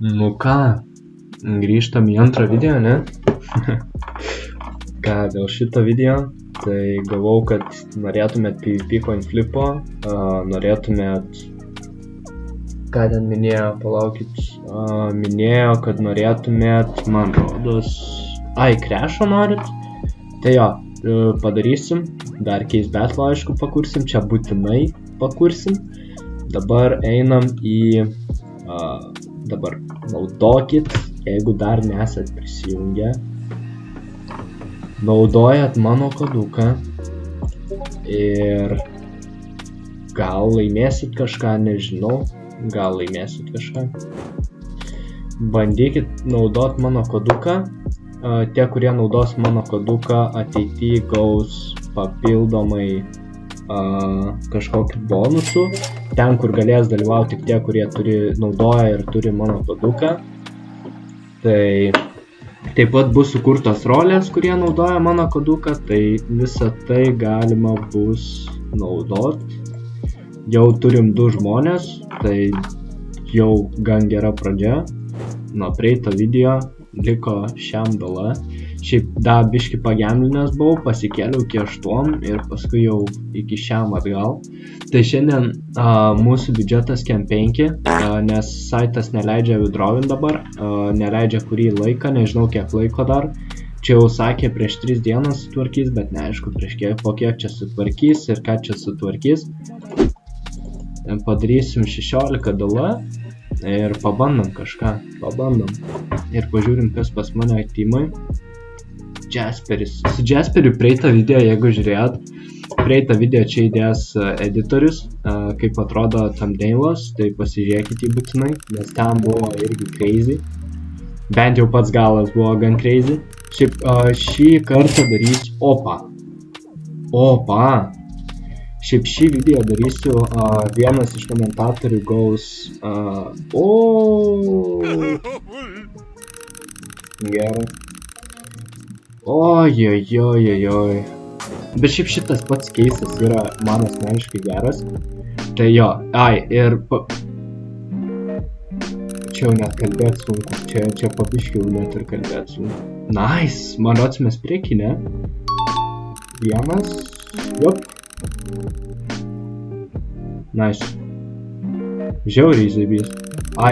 Nu ką, grįžtam į antrą video, ne? Ką, dėl šito video, tai galvau, kad norėtumėt PvP coinflipo, norėtumėt, ką ten minėjo, palaukit, minėjo, kad norėtumėt, man rodos, crash'o norit, tai jo, padarysim, dar case battle aišku pakursim, čia būtinai pakursim, dabar einam į, dabar naudokit, jeigu dar nesat prisijungę, naudojat mano koduką ir gal laimėsit kažką, nežinau, gal laimėsit kažką. Bandykit naudot mano koduką, tie, kurie naudos mano koduką, ateityje gaus papildomai kažkokiu bonusu, ten, kur galės dalyvauti tik tie, kurie naudoja ir turi mano koduką. Tai taip pat bus sukurtos rolės, kurie naudoja mano koduką, tai visą tai galima bus naudot. Jau turim 2 žmonės, tai jau gan gera pradžia. Nuo praeito video liko šiam dala. Šiaip biški pagemblinęs buvau, pasikėliau iki 8 ir paskui jau iki šiam atgal. Tai šiandien mūsų biudžetas kem 5, nes saitas neleidžia withdrawin dabar, neleidžia kurį laiką, nežinau kiek laiko dar. Čia jau sakė prieš 3 dienas sutvarkys, bet neaišku po kiek čia sutvarkys ir ką čia sutvarkys. Padarysim 16 dala ir pabandom kažką, ir pažiūrim, kas pas mane aktyvai. Jasperis. Su Jasperiu praeitą video, jeigu žiūrėjot, praeitą video čia įdės editorius, kaip atrodo thumbnailas, tai pasižiūrėkit jį būtinai, nes ten buvo irgi crazy. Bent jau pats galas buvo gan crazy. Šiaip šį kartą darysiu... Opa! Šiaip šį video darysiu, vienas iš komentatorių gaus... Gerai. Ojojojojoj. Bet šiaip šitas pats keisas yra man asmeniškai geras. Tai jo, ir... Čia jau net kalbėt sunku, čia pabiškiau net ir kalbėt sunku. Nice, man rods mes prieki, ne? Vienas, jop. Nice. Žiauriai zaibys.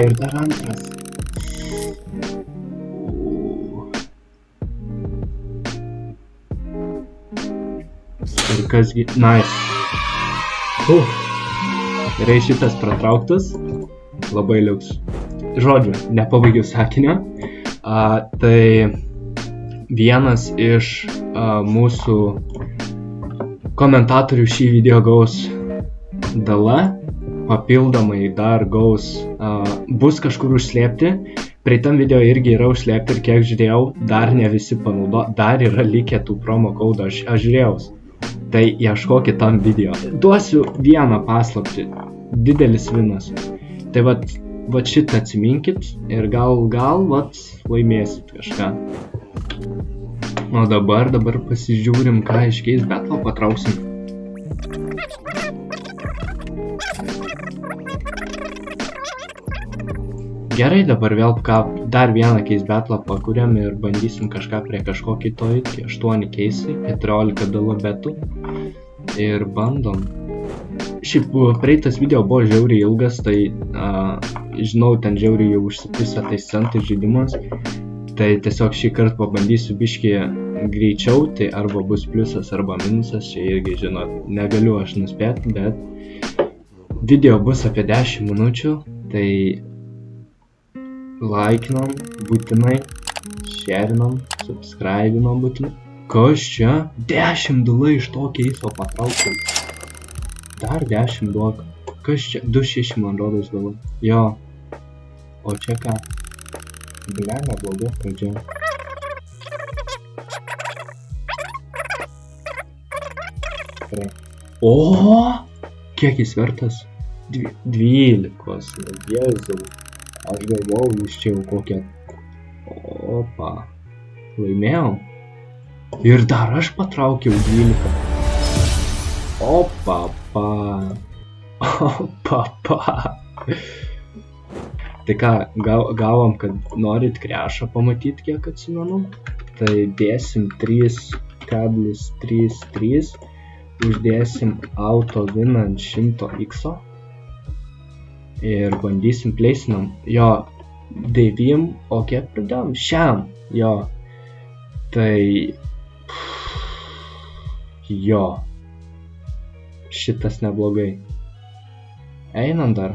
Ir dar antras. Ir kasgi... Nice. Gerai, šitas pratrauktas. Labai liuks. Žodžiu, nepabaigiau sakinio. Tai vienas iš mūsų komentatorių šį video gaus dala. Papildomai dar gaus... Bus kažkur užslėpti. Praeitam video irgi yra užslėpti ir kiek žiūrėjau, dar ne visi panaudo. Dar yra likę tų promo kodo. Aš žiūrėjau. Tai ieškokit tam video. Duosiu vieną paslaptį. Didelis vinas. Tai vat šitą atsiminkit ir gal laimėsit kažką. O dabar pasižiūrim, ką iš case battle patrauksim. Gerai, dabar vėl dar vieną case battle pakuriam ir bandysim kažką prie kažko kito iki 8 case'ai, 14 dala betų ir bandom. Šiaip praeitas video buvo žiauriai ilgas, tai žinau, ten žiauriai jau užsipisa tais centais žaidimas, tai tiesiog šį kartą pabandysiu biškį greičiau, tai arba bus pliusas arba minusas, čia irgi žinot, negaliu aš nuspėti, bet video bus apie 10 minučių, tai laikinam būtinai, sharinam, subscribinam būtinai. Kas čia? 10 dala iš to case'o patraukiau. Dar 10 duok. Kas čia? 2.6 man rodos dala. Jo. O čia ką? Blemba, bloga pradžia. Kiek jis vertas? 12. Jėzau. Aš galvojau, jūs čia jau kokią... Opa. Laimėjau. Ir dar aš patraukiau 12. Opa. Tai ką, gavom, kad norit krešą pamatyti, kiek atsimenu. Tai dėsim 3,33, uždėsim auto win ant 100x ir bandysim pleisinam. Jo, 9, o kiek pridėjom? Šiam, jo. Tai... Jo. Šitas neblogai. Einam dar.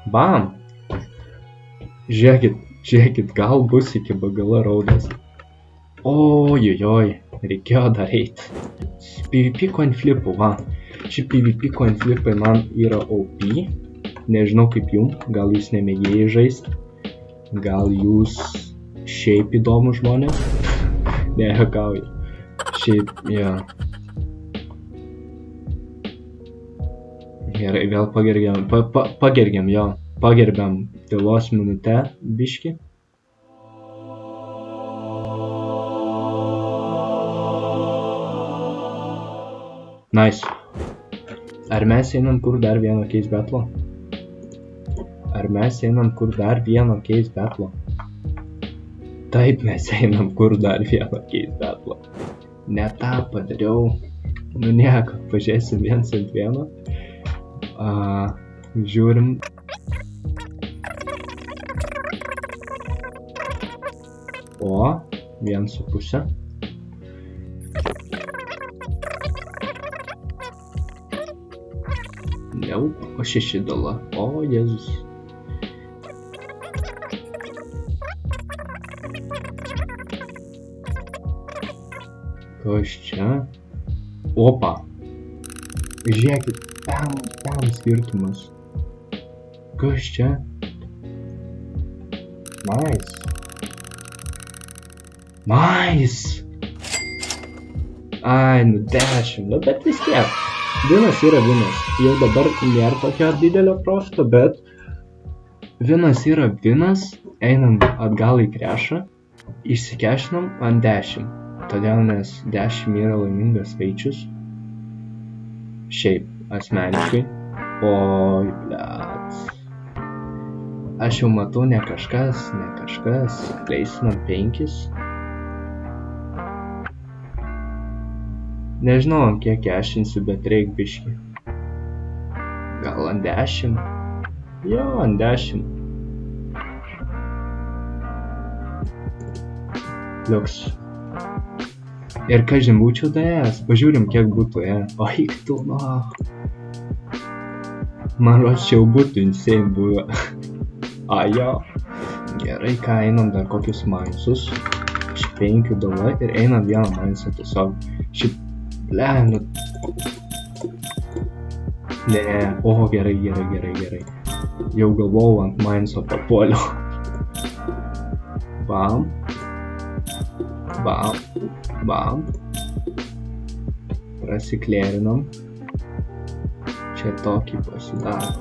Bam! Žiūrėkit, gal bus iki bagala raudas. Ojojoj, reikėjo dar eiti. PvP coin flipų, va. Ši PvP coin flipai man yra OP. Nežinau kaip jum, gal jūs nemėgėjai žaisti. Gal jūs šiaip įdomų žmonės. Nejuokauju. Šiaip, jo. Gerai, vėl pagerbiam tylos minutę biškį. Nice. Ar mes einam kur dar vieno case battle? Taip, mes einam kur dar vieno case battle. Ne tą padariau. Nu nieko, pažiūrėsim 1 ant 1. Žiūrim. O, 1,5. Neup, o 6 $. O, Jėzus. Kas čia? Opa. Žiūrėkit, ten skirtumas. Kas čia? Nice. Ai, nu 10, nu bet vis tiek. Vinas yra vinas. Jau dabar nėra tokio didelio profito, bet vinas yra vinas. Einam atgal į krešą. Išsikešinam ant 10. Todėl nes 10 yra laimingas skaičius. Šiaip, asmeniškai. Oi, blet. Aš jau matau ne kažkas. Pleisinam 5. Nežinau, ant kiek kešinsiu, bet reik biškį. Gal ant 10? Jo, ant 10. Liuks. Ir kažin būčiau dėjęs. Pažiūrim, kiek būtų, O, eik tu, no. Man rodos, čia jau būtų insane buvę. Jo. Gerai, ką einam dar kokius mainsus. 5 $. Ir einam vieną mainsą tiesiog. Šiaip, nu. Ne. O, gerai. Jau galvojau ant mainso papuoliau. Bam. Prasiklėrinam. Čia tokį pasidarom.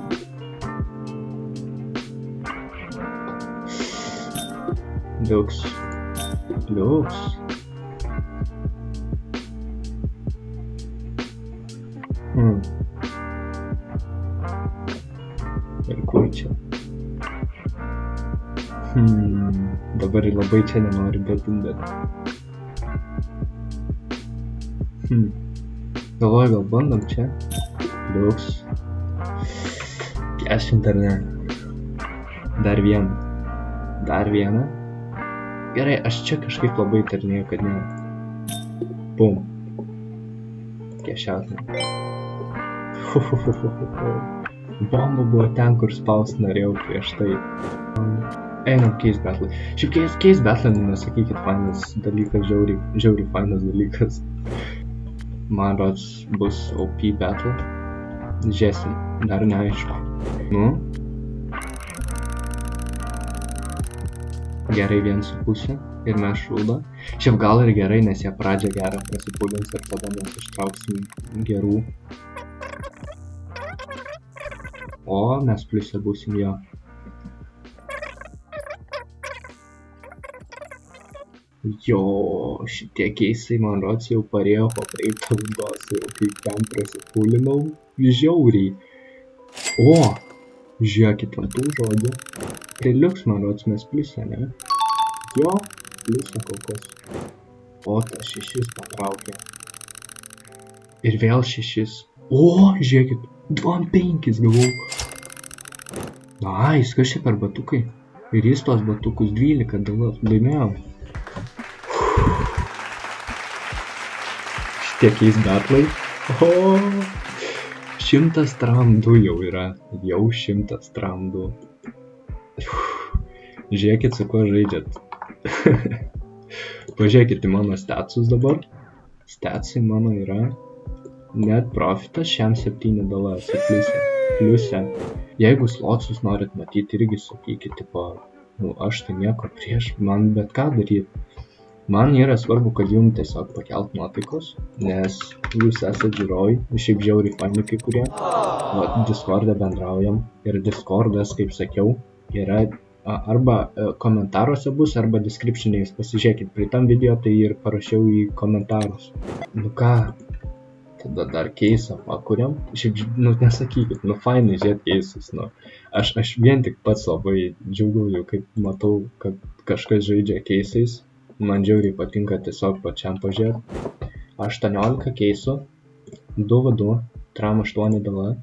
Liuks. Ir kur čia? Dabar labai čia nenori bet. Galvoju, gal bandom čia. Liuks. Kešint ar ne? Dar vieną. Gerai, aš čia kažkaip labai tarnėjau, kad ne. Bum. Kešiautinė. Bomba buvo ten, kur spaust norėjau prieš tai. Einam case battle. Šiaip case battle, nesakykit, fainas dalykas, žiauriai fainas dalykas. Man rods bus OP battle. Žiūrėsim, dar neaišku. Nu. Gerai 1,5 ir mes šūdą. Šiaip gal ir gerai, nes jie pradžią gerą prasipūdins ir tada mes ištrauksim gerų. O, mes pliusė būsim jo. Jo, šitie keisai, man rods, jau parėjo po praeitos dos, jau kaip ten prasipūlinau, žiauriai. O, žiūrėkit ant tų žodžių. Priliuks, man rods, mes pliusę, ne? Jo, pliusę kol kas. O, tas 6 patraukė. Ir vėl 6. O, žiūrėkit, 2/5 gavau. Nice, kas čia per batukai? Ir jis tos batukus 12 laimėjau. Šitie keis betlai. O, 100 tramdų jau yra. Jau 100 tramdų. Žiūrėkit, su kuo žaidžiat. Pažiūrėkit į mano statsus dabar. Statsai mano yra net profitas šiam 7 dolasi pliusė. Jeigu slotsus norit matyti, irgi sakykit, tipo, aš tai nieko prieš, man bet ką daryti. Man yra svarbu, kad jums tiesiog pakelt nuotaikos, nes jūs esat žiūrovai, šiaip žiauriai faini kai kurie. Discord'e bendraujam ir Discord'as, kaip sakiau, yra arba komentaruose bus, arba description'e, jūs pasižiūrėkit, prie tam video tai ir parašiau į komentarus. Nu ką, tada dar keisą pakuriam, šiaip, nesakykit, fainai žiūrėt keisus, aš vien tik pats labai džiaugiuoju, kaip matau, kad kažkas žaidžia keisais. Man žiauriai patinka tiesiog pačiam pažiūrėti. 18 keisų, 2v2, tram 8 dala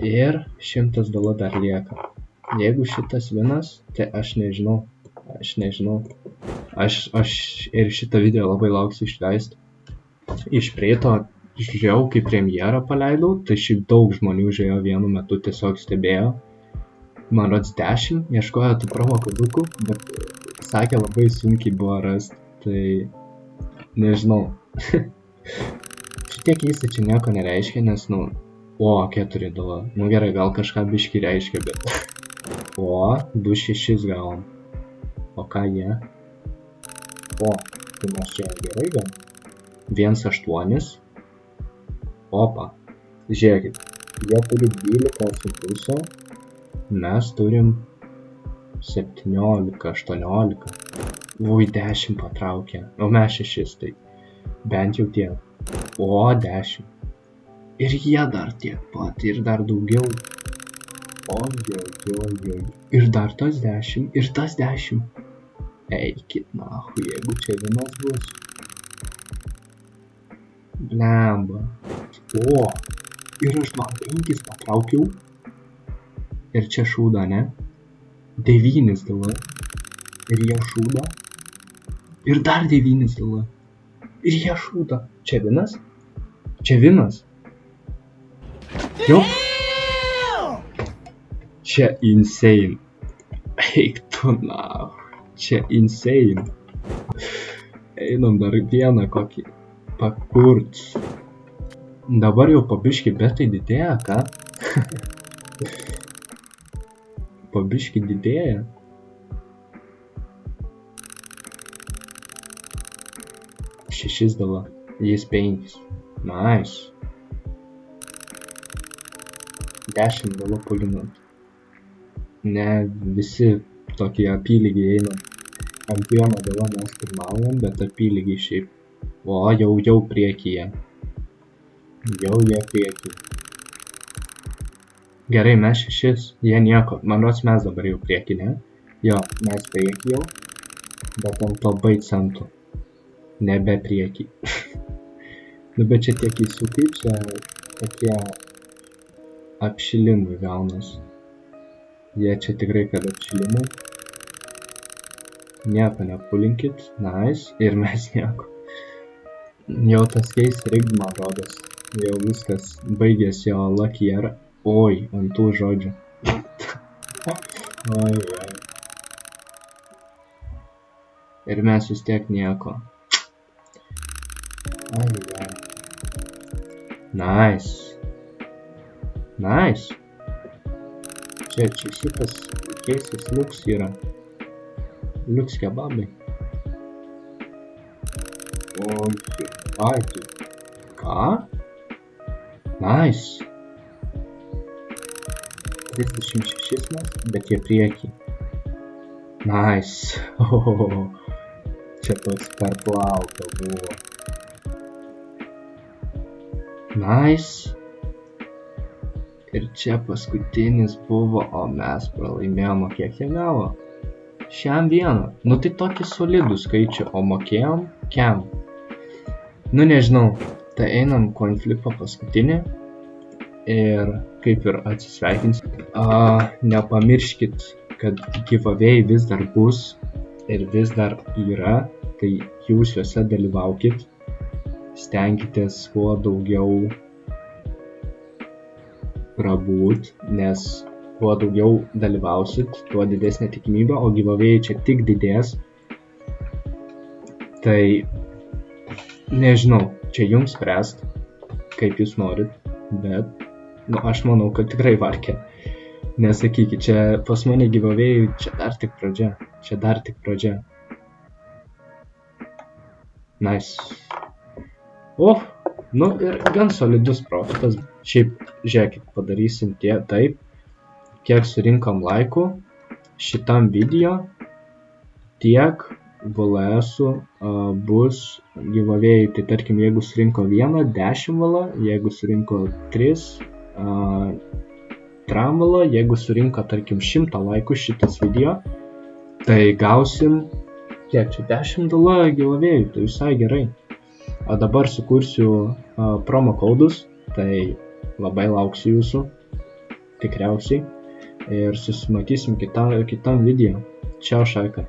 ir 100 dala dar lieka. Jeigu šitas vinas, tai aš nežinau. Aš ir šitą video labai lauksiu išleisti. Iš prieito žiūrėjau, kai premjerą paleidau, tai šiaip daug žmonių žiūrėjo vienu metu, tiesiog stebėjo. Man rods 10, ieškojo tų promo kodukų, bet sakė labai sunkiai buvo rasti, tai nežinau. Šitie keistai čia nieko nereiškia, nes, 4 dala. Gerai, gal kažką biškį reiškia, bet... O, 2,6 gavom. O ką jie? O, tai mes čia gerai gal? 1,8. Opa, žiūrėkit, jie turi 12 su pusę, mes turim 17, 18. Ui, 10 patraukė. O mes 6, tai bent jau tiek. O, 10. Ir jie dar tiek pat, ir dar daugiau. Oi. Ir dar tas 10, ir tas 10. Eikit, nahui, jeigu čia vienas bus. Blemba. O, ir aš 2,5 patraukiau. Ir čia šūda, ne? 9 dala. Ir jie šūda. Ir dar 9 dala. Ir jie šūda. Čia vienas? Čia vienas. Jo. Čia insane. Eik tu na. Čia insane. Einam dar vieną kokį pakurt. Dabar jau pabiški betai didėja, ką? Pabiški didėja. Šešis dala. Jis 5. Nice. 10 dala pulinant. Ne visi tokie apylygiai eina. Ant vieno dala mes pirmaujam, bet apylygiai šiaip. O, jau priekyje. Jau jie priekyje. Gerai, mes 6. Jie nieko. Man rods mes dabar jau priekį, ne? Jo, mes priekį jau. Bet ant labai centų. Nebe priekį. Bet čia tiek įsukai, čia tokie apšilimai gaunas. Jie čia tikrai kad apšilimai. Nieko nepulinkit. Nice. Ir mes nieko. Jau tas keis rigged, man rodos. Jau viskas baigės jo lucky era. Oi, ant tų žodžių. Oi. Ir mes vis tiek nieko. Ai. Nice. Čia šitas keisas liuks yra. Liuks kebabai. Oi, ai tu. Ką? Nice. 36 mes, bet jie priekį. Nice. Čia toks per plauką buvo. Nice. Ir čia paskutinis buvo, o mes pralaimėjom, kiek jie gavo? Šiam vieną. Nu tai tokį solidų skaičių, o mokėjom kiam. Nu nežinau, tai einam konfliktą paskutinį. Ir kaip ir atsisveikinsim. Nepamirškit, kad giveaway vis dar bus ir vis dar yra, tai jūs juose dalyvaukit. Stenkitės kuo daugiau prabūt, nes kuo daugiau dalyvausit, tuo didesnė tikimybė, o giveaway čia tik didės. Tai nežinau, čia jums spręst, kaip jūs norit, bet aš manau, kad tikrai varkė. Nesakykit, čia pas mane giveaway, čia dar tik pradžia. Nice. Nu ir gan solidus profitas. Šiaip, žiūrėkit, padarysim taip, kiek surinkom laikų šitam video, tiek VLS-ų bus giveaway. Tai tarkim, jeigu surinko 10 vala, jeigu surinko 3 vala, jeigu surinko tarkim 100 laikų šitas video, tai gausim kiek čia 10 vala giveaway, tai visai gerai. O dabar sukursiu promo kodus, tai labai lauksiu jūsų, tikriausiai, ir susimatysim kitam video. Čiau, šaika.